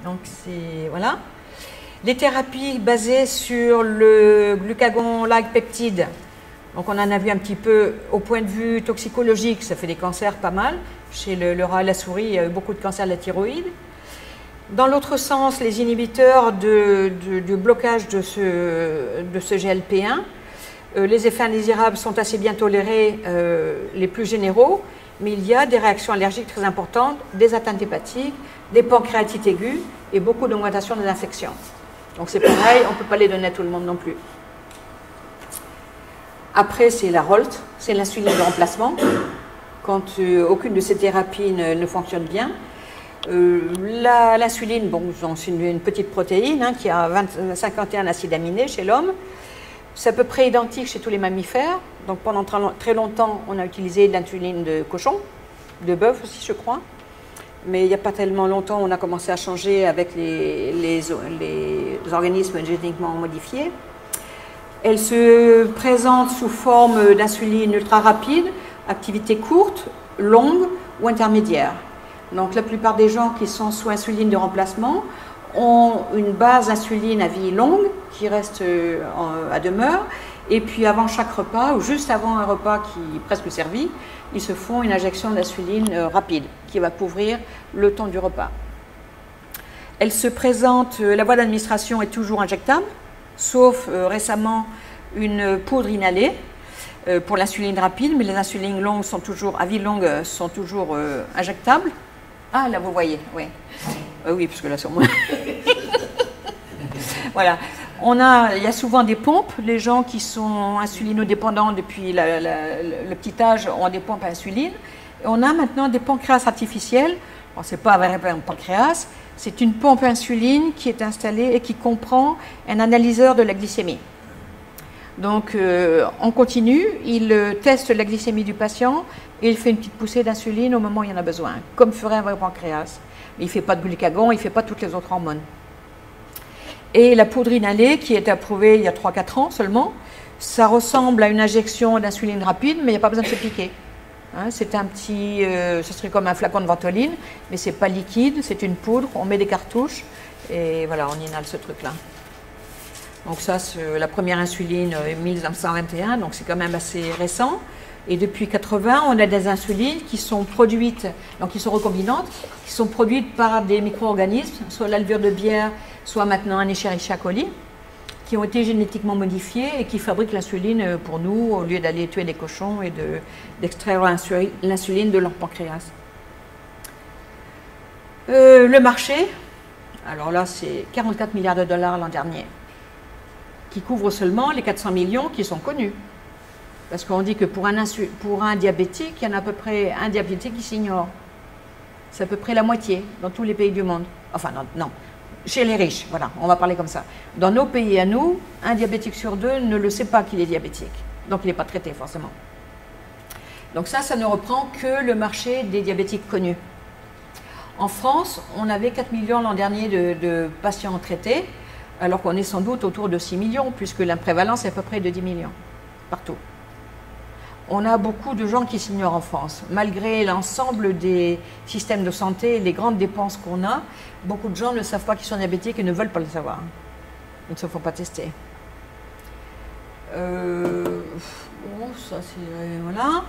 Donc c'est voilà. Les thérapies basées sur le glucagon-like peptide. Donc on en a vu un petit peu au point de vue toxicologique, ça fait des cancers pas mal. Chez le rat et la souris, il y a eu beaucoup de cancers de la thyroïde. Dans l'autre sens, les inhibiteurs de blocage de ce GLP-1, les effets indésirables sont assez bien tolérés, les plus généraux, mais il y a des réactions allergiques très importantes, des atteintes hépatiques, des pancréatites aiguës et beaucoup d'augmentation des infections. Donc c'est pareil, on ne peut pas les donner à tout le monde non plus. Après, c'est la ROLT, c'est l'insuline de remplacement, quand aucune de ces thérapies ne fonctionne bien. L'insuline, bon, c'est une petite protéine hein, qui a 51 acides aminés chez l'homme. C'est à peu près identique chez tous les mammifères. Donc pendant très longtemps, on a utilisé de l'insuline de cochon, de bœuf aussi, je crois. Mais il n'y a pas tellement longtemps, on a commencé à changer avec les organismes génétiquement modifiés. Elle se présente sous forme d'insuline ultra rapide, activité courte, longue ou intermédiaire. Donc la plupart des gens qui sont sous insuline de remplacement ont une base d'insuline à vie longue qui reste à demeure. Et puis avant chaque repas ou juste avant un repas qui est presque servi, ils se font une injection d'insuline rapide qui va couvrir le temps du repas. Elle se présente, la voie d'administration est toujours injectable, sauf récemment une poudre inhalée pour l'insuline rapide, mais les insulines longues sont toujours, à vie longue sont toujours injectables. Ah là vous voyez, oui. Oui, parce que là sur moi. Voilà. Il y a souvent des pompes. Les gens qui sont insulinodépendants depuis le petit âge ont des pompes à insuline. Et on a maintenant des pancréas artificiels. Bon, ce n'est pas un vrai pancréas, c'est une pompe insuline qui est installée et qui comprend un analyseur de la glycémie. Donc, on continue, il teste la glycémie du patient et il fait une petite poussée d'insuline au moment où il y en a besoin, comme ferait un vrai pancréas. Mais il ne fait pas de glucagon, il ne fait pas toutes les autres hormones. Et la poudre inhalée, qui est approuvée il y a 3-4 ans seulement, ça ressemble à une injection d'insuline rapide, mais il n'y a pas besoin de se piquer. Hein, c'est un petit, ce serait comme un flacon de ventoline, mais ce n'est pas liquide, c'est une poudre, on met des cartouches, et voilà, on inhale ce truc-là. Donc ça, c'est la première insuline 1921, donc c'est quand même assez récent. Et depuis 80, on a des insulines qui sont produites, donc qui sont recombinantes, qui sont produites par des micro-organismes, soit la levure de bière, soit maintenant un Escherichia coli, qui ont été génétiquement modifiés et qui fabriquent l'insuline pour nous, au lieu d'aller tuer des cochons et d'extraire l'insuline de leur pancréas. Le marché, alors là, c'est 44 milliards de dollars l'an dernier, qui couvre seulement les 400 millions qui sont connus. Parce qu'on dit que pour un diabétique, il y en a à peu près un diabétique qui s'ignore. C'est à peu près la moitié dans tous les pays du monde. Enfin, non, chez les riches, voilà, on va parler comme ça. Dans nos pays à nous, un diabétique sur deux ne le sait pas qu'il est diabétique. Donc il n'est pas traité forcément. Donc ça ne reprend que le marché des diabétiques connus. En France, on avait 4 millions l'an dernier de patients traités, alors qu'on est sans doute autour de 6 millions, puisque la prévalence est à peu près de 10 millions, partout. On a beaucoup de gens qui s'ignorent en France. Malgré l'ensemble des systèmes de santé et les grandes dépenses qu'on a, beaucoup de gens ne savent pas qu'ils sont diabétiques et ne veulent pas le savoir. Ils ne se font pas tester. Bon, ça c'est... voilà.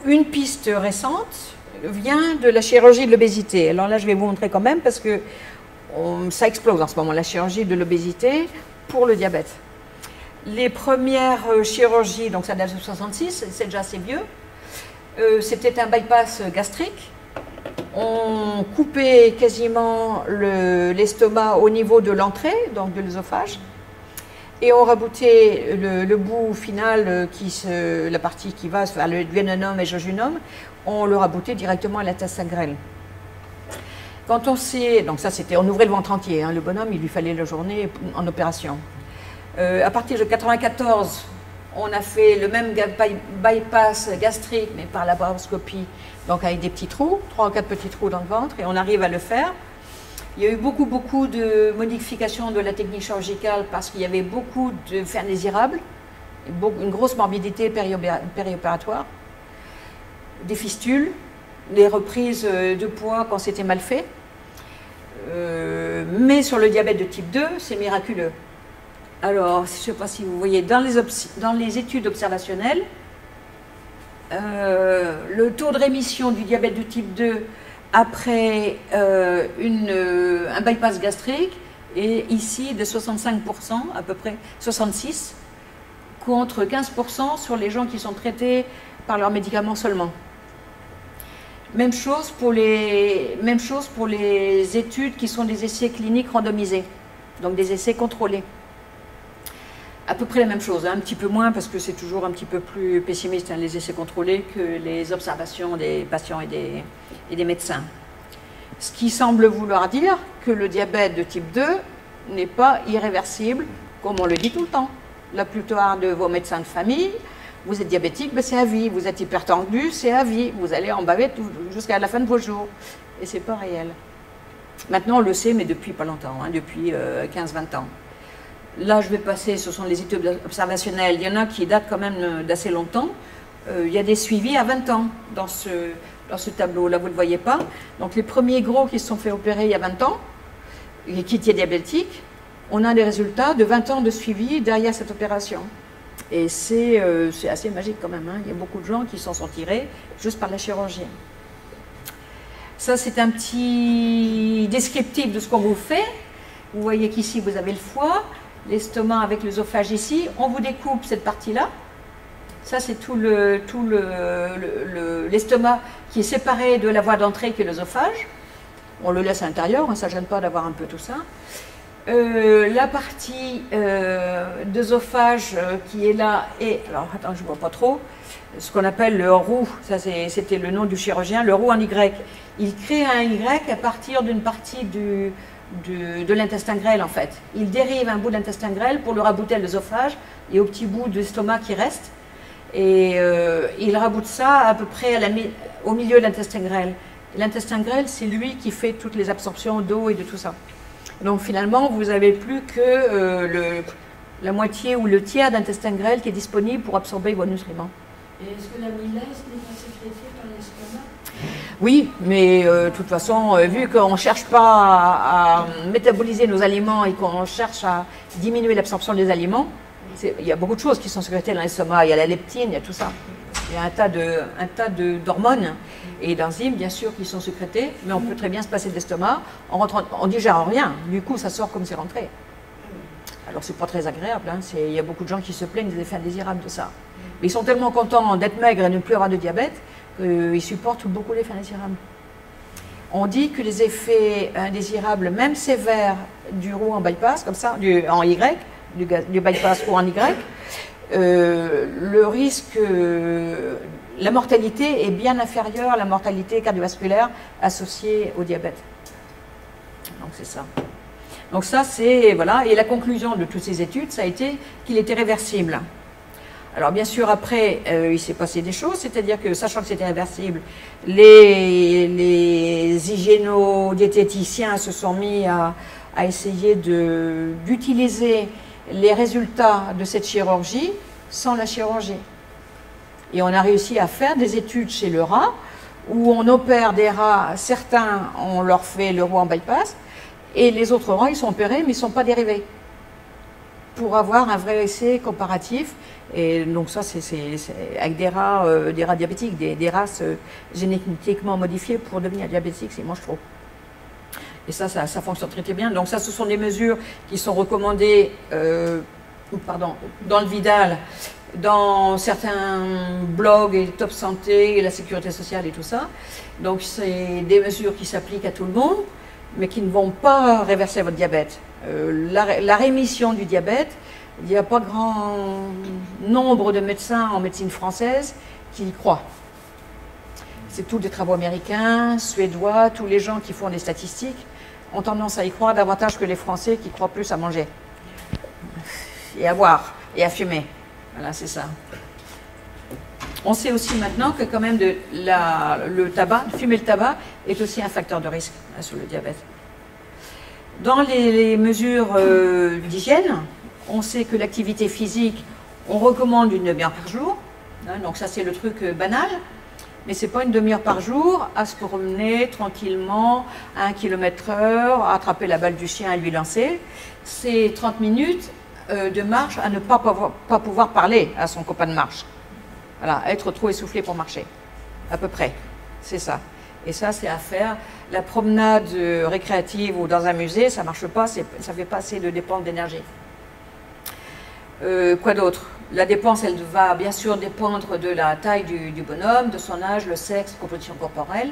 Une piste récente vient de la chirurgie de l'obésité. Alors là, je vais vous montrer quand même parce que ça explose en ce moment, la chirurgie de l'obésité pour le diabète. Les premières chirurgies, donc ça date de 1966, c'est déjà assez vieux, c'était un bypass gastrique. On coupait quasiment l'estomac au niveau de l'entrée, donc de l'œsophage, et on raboutait le bout final, la partie qui va vers le duodénum et jejunum, on le raboutait directement à l'intestin grêle. Quand on sait, donc ça c'était, on ouvrait le ventre entier, hein, le bonhomme il lui fallait la journée en opération. À partir de 1994, on a fait le même bypass gastrique, mais par laparoscopie, donc avec des petits trous, 3 ou 4 petits trous dans le ventre, et on arrive à le faire. Il y a eu beaucoup de modifications de la technique chirurgicale parce qu'il y avait beaucoup de faits indésirables, une grosse morbidité périopératoire, des fistules, des reprises de poids quand c'était mal fait. Mais sur le diabète de type 2, c'est miraculeux. Alors, je ne sais pas si vous voyez, dans les études observationnelles, le taux de rémission du diabète de type 2 après un bypass gastrique est ici de 65%, à peu près 66%, contre 15% sur les gens qui sont traités par leurs médicaments seulement. Même chose pour les études qui sont des essais cliniques randomisés, donc des essais contrôlés. À peu près la même chose, hein, un petit peu moins parce que c'est toujours un petit peu plus pessimiste, hein, les essais contrôlés, que les observations des patients et des médecins. Ce qui semble vouloir dire que le diabète de type 2 n'est pas irréversible, comme on le dit tout le temps. La plupart de vos médecins de famille, vous êtes diabétique, ben c'est à vie. Vous êtes hypertendu, c'est à vie. Vous allez en baver jusqu'à la fin de vos jours. Et c'est pas réel. Maintenant, on le sait, mais depuis pas longtemps, hein, depuis 15-20 ans. Là, je vais passer, ce sont les études observationnelles. Il y en a qui datent quand même d'assez longtemps. Il y a des suivis à 20 ans dans ce tableau. Là, vous ne le voyez pas. Donc, les premiers gros qui se sont fait opérer il y a 20 ans, et qui étaient diabétiques, on a des résultats de 20 ans de suivi derrière cette opération. Et c'est assez magique quand même, hein. Il y a beaucoup de gens qui s'en sont tirés juste par la chirurgie. Ça, c'est un petit descriptif de ce qu'on vous fait. Vous voyez qu'ici, vous avez le foie, l'estomac avec l'œsophage ici. On vous découpe cette partie-là. Ça, c'est tout l'estomac qui est séparé de la voie d'entrée qui est l'œsophage. On le laisse à l'intérieur, hein, ça ne gêne pas d'avoir un peu tout ça. La partie d'œsophage qui est là, et alors attends, je ne vois pas trop, ce qu'on appelle le roux, ça c'était le nom du chirurgien, le roux en Y. Il crée un Y à partir d'une partie de l'intestin grêle en fait. Il dérive un bout d'intestin grêle pour le rabouter à l'œsophage et au petit bout de l'estomac qui reste. Et il raboute ça à peu près au milieu de l'intestin grêle. L'intestin grêle, c'est lui qui fait toutes les absorptions d'eau et de tout ça. Donc finalement, vous n'avez plus que la moitié ou le tiers d'intestin grêle qui est disponible pour absorber vos nutriments. Et est-ce que la milèse n'est pas sécrétée par l'estomac? Oui, mais de toute façon, vu qu'on ne cherche pas à métaboliser nos aliments et qu'on cherche à diminuer l'absorption des aliments, il y a beaucoup de choses qui sont sécrétées dans l'estomac. Il y a la leptine, il y a tout ça. Il y a un tas d'hormones et d'enzymes, bien sûr, qui sont sécrétées, mais on peut très bien se passer de l'estomac. On digère rien, du coup, ça sort comme c'est rentré. Alors, c'est pas très agréable, hein. Il y a beaucoup de gens qui se plaignent des effets indésirables de ça. Mais ils sont tellement contents d'être maigres et de ne plus avoir de diabète qu'ils supportent beaucoup l'effet indésirable. On dit que les effets indésirables, même sévères, du roux en bypass, comme ça, en Y, du bypass roux en Y, le risque, la mortalité est bien inférieure à la mortalité cardiovasculaire associée au diabète. Donc c'est ça. Donc ça c'est, voilà, et la conclusion de toutes ces études, ça a été qu'il était réversible. Alors bien sûr après, il s'est passé des choses, c'est-à-dire que sachant que c'était réversible, les hygiéno-diététiciens se sont mis à essayer d'utiliser les résultats de cette chirurgie sans la chirurgie. Et on a réussi à faire des études chez le rat, où on opère des rats, certains, on leur fait le roux en bypass, et les autres rats, ils sont opérés, mais ils ne sont pas dérivés. Pour avoir un vrai essai comparatif, et donc ça, c'est avec des rats diabétiques, des races génétiquement modifiées pour devenir diabétiques, s'ils mangent trop. Et ça fonctionne très bien. Donc ça, ce sont des mesures qui sont recommandées dans le Vidal, dans certains blogs et Top Santé et la Sécurité sociale et tout ça. Donc c'est des mesures qui s'appliquent à tout le monde, mais qui ne vont pas réverser votre diabète. La rémission du diabète, il n'y a pas grand nombre de médecins en médecine française qui y croient. C'est tous des travaux américains, suédois, tous les gens qui font des statistiques ont tendance à y croire davantage que les Français qui croient plus à manger et à boire et à fumer. Voilà, c'est ça. On sait aussi maintenant que quand même le tabac, fumer le tabac est aussi un facteur de risque sur le diabète. Dans les mesures d'hygiène, on sait que l'activité physique, on recommande une demi-heure par jour. Hein, donc ça c'est le truc banal. mais ce n'est pas une demi-heure par jour à se promener tranquillement à 1 km/h, à attraper la balle du chien et lui lancer. C'est 30 minutes de marche à ne pas pouvoir parler à son copain de marche. Voilà, être trop essoufflé pour marcher, à peu près, c'est ça. Et ça, c'est à faire. La promenade récréative ou dans un musée, ça ne marche pas, ça ne fait pas assez de dépenses d'énergie. Quoi d'autre? La dépense, elle va bien sûr dépendre de la taille du bonhomme, de son âge, le sexe, composition corporelle.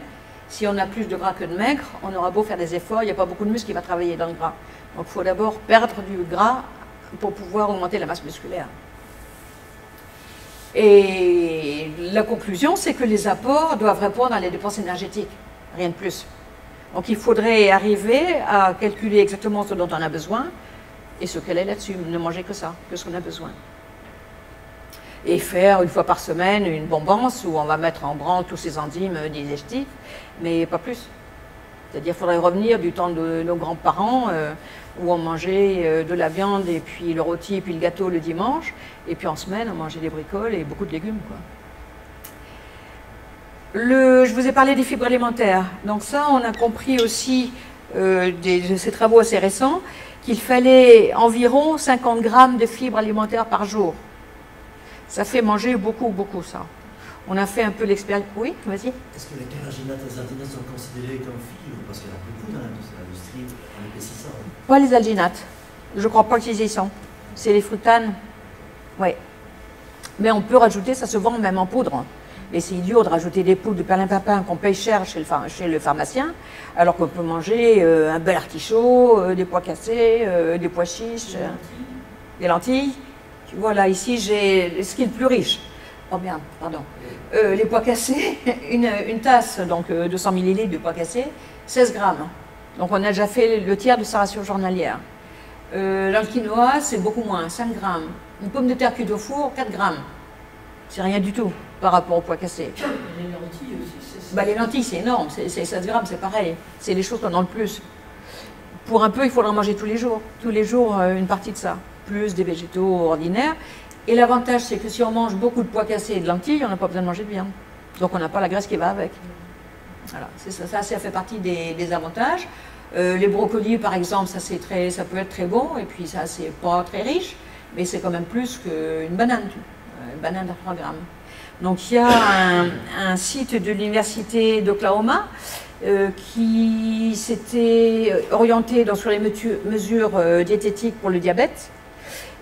Si on a plus de gras que de maigre, on aura beau faire des efforts, il n'y a pas beaucoup de muscle qui va travailler dans le gras. Donc il faut d'abord perdre du gras pour pouvoir augmenter la masse musculaire. Et la conclusion, c'est que les apports doivent répondre à les dépenses énergétiques, rien de plus. Donc il faudrait arriver à calculer exactement ce dont on a besoin et ce qu'elle est là-dessus, ne manger que ça, que ce qu'on a besoin. Et faire une fois par semaine une bombance où on va mettre en branle tous ces enzymes digestifs, mais pas plus. C'est-à-dire qu'il faudrait revenir du temps de nos grands-parents où on mangeait de la viande et puis le rôti et puis le gâteau le dimanche, et puis en semaine on mangeait des bricoles et beaucoup de légumes, quoi. Je vous ai parlé des fibres alimentaires. Donc ça, on a compris aussi de ces travaux assez récents qu'il fallait environ 50 grammes de fibres alimentaires par jour. Ça fait manger beaucoup, beaucoup, ça. On a fait un peu l'expérience. Oui, vas-y. Est-ce que les carragénates et les alginates sont considérées comme fibres? Parce qu'il y en a beaucoup dans l'industrie en épaississant. Pas les alginates. Je ne crois pas qu'ils y sont. C'est les fructanes. Oui. Mais on peut rajouter, ça se vend même en poudre. Et c'est idiot de rajouter des poudres de perlimpinpin qu'on paye cher chez le pharmacien, alors qu'on peut manger un bel artichaut, des pois cassés, des pois chiches, des lentilles. Tu vois, là, ici, j'ai ce qui est le plus riche. Oh merde, pardon. Les pois cassés, une tasse, donc 200 ml de pois cassés, 16 grammes. Donc on a déjà fait le tiers de sa ration journalière. Dans le quinoa, c'est beaucoup moins, 5 grammes. Une pomme de terre cuite au four, 4 grammes. C'est rien du tout par rapport aux pois cassés. Les lentilles aussi, c'est ça. Bah, les lentilles, c'est énorme, c'est 16 grammes, c'est pareil. C'est les choses qu'on a le plus. Pour un peu, il faudra en manger tous les jours. Tous les jours, une partie de ça. Plus des végétaux ordinaires. Et l'avantage, c'est que si on mange beaucoup de pois cassés et de lentilles, on n'a pas besoin de manger de viande. Donc on n'a pas la graisse qui va avec. Voilà, ça fait partie des avantages. Les brocolis, par exemple, ça peut être très bon, et puis ça, c'est pas très riche, mais c'est quand même plus qu'une banane. Une banane à 3 grammes. Donc il y a un site de l'université d'Oklahoma qui s'était orienté sur les mesures diététiques pour le diabète,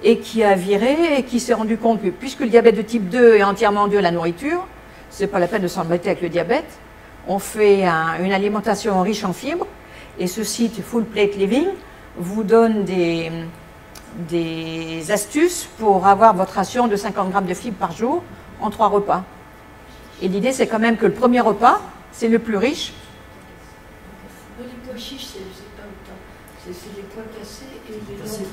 et qui a viré et qui s'est rendu compte que puisque le diabète de type 2 est entièrement dû à la nourriture, c'est pas la peine de s'embêter avec le diabète. On fait une alimentation riche en fibres, et ce site Full Plate Living vous donne des astuces pour avoir votre ration de 50 grammes de fibres par jour en 3 repas. Et l'idée, c'est quand même que le premier repas, c'est le plus riche. Les pois chiches, c'est pas autant. C'est les pois cassés et les lentilles.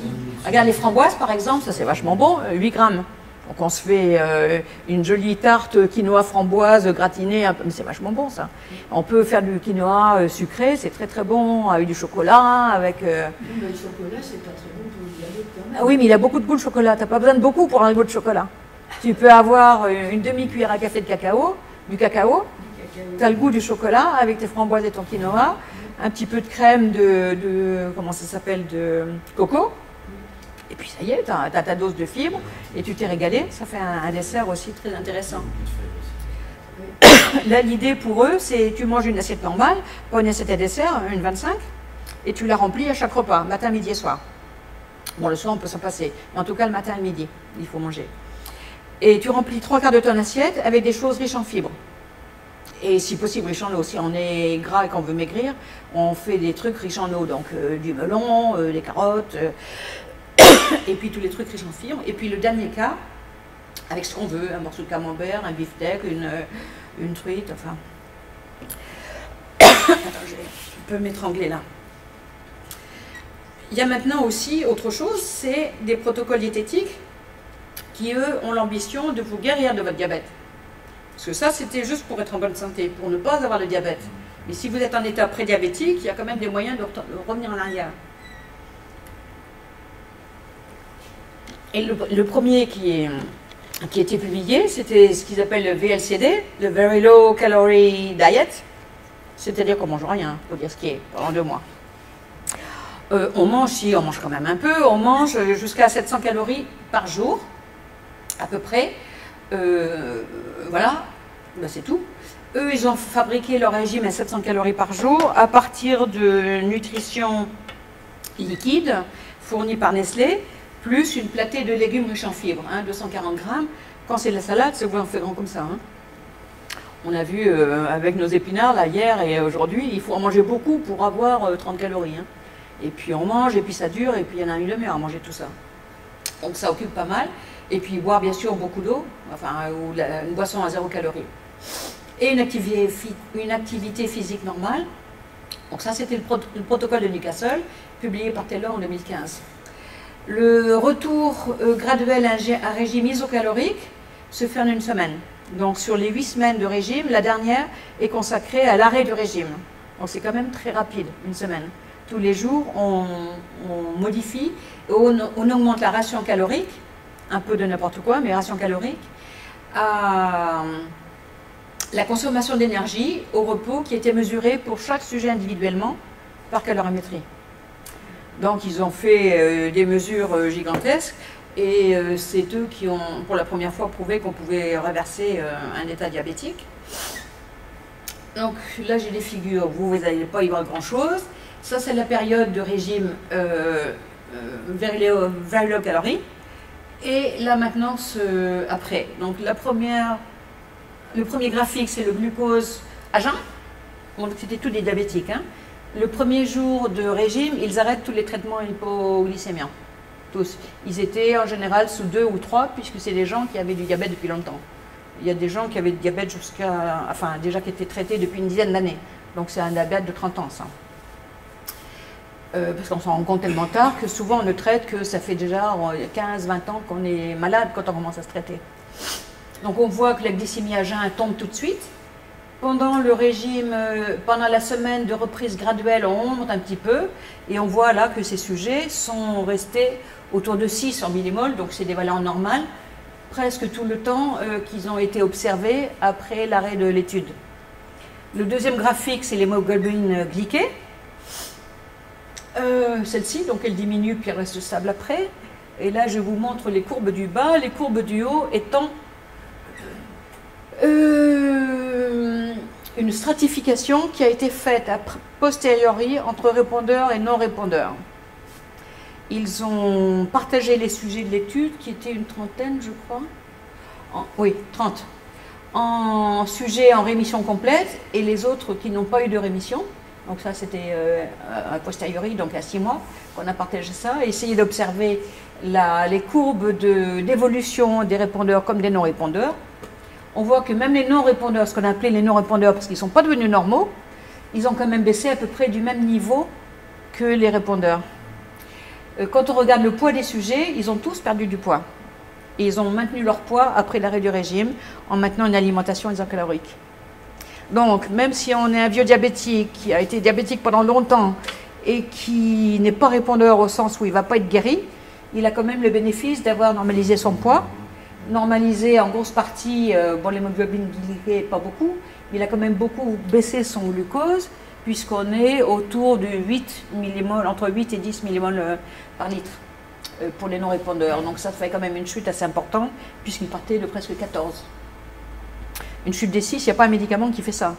Regarde les framboises, par exemple, ça c'est vachement bon, 8 grammes. Donc on se fait une jolie tarte quinoa framboise gratinée, mais c'est vachement bon ça. On peut faire du quinoa sucré, c'est très très bon, avec du chocolat, avec... Le chocolat, c'est pas très bon pour le diabète quand même. Ah oui, mais il a beaucoup de goût le chocolat, t'as pas besoin de beaucoup pour un goût de chocolat. Tu peux avoir une demi-cuillère à café de cacao, du cacao, tu as le goût du chocolat avec tes framboises et ton quinoa, un petit peu de crème comment ça s'appelle, de coco. Et puis ça y est, tu as ta dose de fibres et tu t'es régalé. Ça fait un dessert aussi très intéressant. Là, l'idée pour eux, c'est tu manges une assiette normale, pas une assiette à dessert, une 25, et tu la remplis à chaque repas, matin, midi et soir. Bon, le soir, on peut s'en passer, mais en tout cas, le matin et le midi, il faut manger. Et tu remplis 3/4 de ton assiette avec des choses riches en fibres. Et si possible, riches en eau. Si on est gras et qu'on veut maigrir, on fait des trucs riches en eau, donc du melon, des carottes... et puis tous les trucs riches en fibres. Et puis le dernier cas, avec ce qu'on veut, un morceau de camembert, un beefsteak, une truite, enfin... Attends, je peux m'étrangler là. Il y a maintenant aussi autre chose, c'est des protocoles diététiques qui, eux, ont l'ambition de vous guérir de votre diabète. Parce que ça, c'était juste pour être en bonne santé, pour ne pas avoir le diabète. Mais si vous êtes en état prédiabétique, il y a quand même des moyens de revenir en arrière. Et le premier qui est qui a été publié, c'était ce qu'ils appellent le VLCD, le Very Low Calorie Diet, c'est-à-dire qu'on mange rien, pour dire ce qui est, pendant 2 mois. On mange, si on mange quand même un peu, on mange jusqu'à 700 calories par jour, à peu près. Voilà, ben c'est tout. Eux, ils ont fabriqué leur régime à 700 calories par jour à partir de nutrition liquide fournie par Nestlé, plus une platée de légumes riches en fibres, 240 grammes. Quand c'est de la salade, c'est vous en fait grand comme ça. On a vu avec nos épinards, là, hier et aujourd'hui, il faut en manger beaucoup pour avoir 30 calories. Et puis on mange, et puis ça dure, et puis il y en a une demi-heure à manger tout ça. Donc ça occupe pas mal. Et puis boire bien sûr beaucoup d'eau, enfin, ou une boisson à 0 calorie. Et une activité physique normale. Donc ça c'était le protocole de Newcastle, publié par Taylor en 2015. Le retour graduel à un régime isocalorique se fait en 1 semaine. Donc sur les 8 semaines de régime, la dernière est consacrée à l'arrêt du régime. Donc c'est quand même très rapide, 1 semaine. Tous les jours, on modifie, on augmente la ration calorique, un peu de n'importe quoi, mais ration calorique, à la consommation d'énergie au repos qui était mesurée pour chaque sujet individuellement par calorimétrie. Donc ils ont fait des mesures gigantesques et c'est eux qui ont pour la première fois prouvé qu'on pouvait reverser un état diabétique. Donc là j'ai des figures, vous n'allez pas y voir grand chose. Ça c'est la période de régime very low calorie. Et là maintenant après. Donc le premier graphique c'est le glucose à jeun. Donc c'était tous des diabétiques. Le premier jour de régime, ils arrêtent tous les traitements hypoglycémiens. Tous. Ils étaient en général sous 2 ou 3, puisque c'est des gens qui avaient du diabète depuis longtemps. Il y a des gens qui avaient du diabète déjà qui étaient traités depuis une dizaine d'années. Donc c'est un diabète de 30 ans, ça. Parce qu'on s'en rend compte tellement tard que souvent on ne traite que ça fait déjà 15-20 ans qu'on est malade quand on commence à se traiter. Donc on voit que la glycémie à jeun tombe tout de suite. Pendant le régime, pendant la semaine de reprise graduelle, on monte un petit peu et on voit là que ces sujets sont restés autour de 6 en millimoles, donc c'est des valeurs normales, presque tout le temps qu'ils ont été observés après l'arrêt de l'étude. Le deuxième graphique, c'est l'hémoglobine glyquée. Celle-ci, donc elle diminue puis elle reste stable après. Et là, je vous montre les courbes du bas, les courbes du haut étant une stratification qui a été faite a posteriori entre répondeurs et non-répondeurs. Ils ont partagé les sujets de l'étude, qui étaient une trentaine, je crois. Oui, 30. En sujets en rémission complète et les autres qui n'ont pas eu de rémission. Donc ça, c'était a posteriori, donc à 6 mois, qu'on a partagé ça. Et essayé d'observer les courbes d'évolution des répondeurs comme des non-répondeurs. On voit que même les non-répondeurs, ce qu'on a appelé les non-répondeurs parce qu'ils ne sont pas devenus normaux, ils ont quand même baissé à peu près du même niveau que les répondeurs. Quand on regarde le poids des sujets, ils ont tous perdu du poids. Et ils ont maintenu leur poids après l'arrêt du régime en maintenant une alimentation isocalorique. Donc, même si on est un vieux diabétique qui a été diabétique pendant longtemps et qui n'est pas répondeur au sens où il ne va pas être guéri, il a quand même le bénéfice d'avoir normalisé son poids, normalisé en grosse partie, bon l'hémoglobine glyquée pas beaucoup, mais il a quand même beaucoup baissé son glucose puisqu'on est autour de 8 millimoles, entre 8 et 10 millimoles par litre pour les non-répondeurs. Donc ça fait quand même une chute assez importante puisqu'il partait de presque 14. Une chute des 6, il n'y a pas un médicament qui fait ça.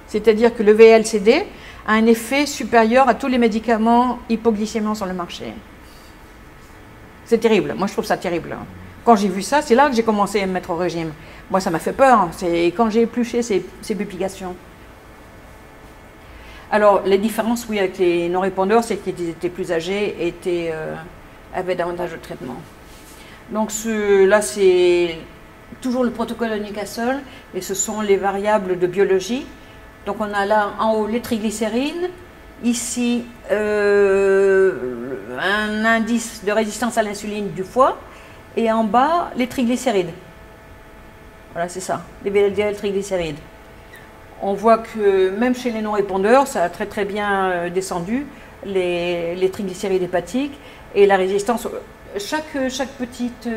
C'est-à-dire que le VLCD a un effet supérieur à tous les médicaments hypoglycémiens sur le marché. C'est terrible, moi je trouve ça terrible. Quand j'ai vu ça, c'est là que j'ai commencé à me mettre au régime. Moi ça m'a fait peur, c'est quand j'ai épluché ces publications. Alors les différences, oui, avec les non-répondeurs, c'est qu'ils étaient plus âgés et avaient davantage de traitement. Donc là c'est toujours le protocole de Newcastle, et ce sont les variables de biologie. Donc on a là en haut les triglycérides, ici un indice de résistance à l'insuline du foie, et en bas les triglycérides. Voilà, c'est ça, les VLDL triglycérides. On voit que même chez les non-répondeurs, ça a très très bien descendu, les triglycérides hépatiques, et la résistance. Chaque petite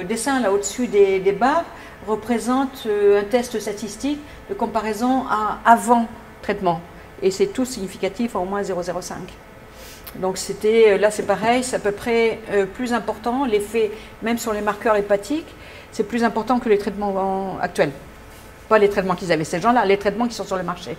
dessin là au-dessus des barres représente un test statistique de comparaison à avant traitement. Et c'est tout significatif à au moins 0,05. Donc là c'est pareil, c'est à peu près plus important, l'effet même sur les marqueurs hépatiques, c'est plus important que les traitements actuels. Pas les traitements qu'ils avaient ces gens-là, les traitements qui sont sur le marché.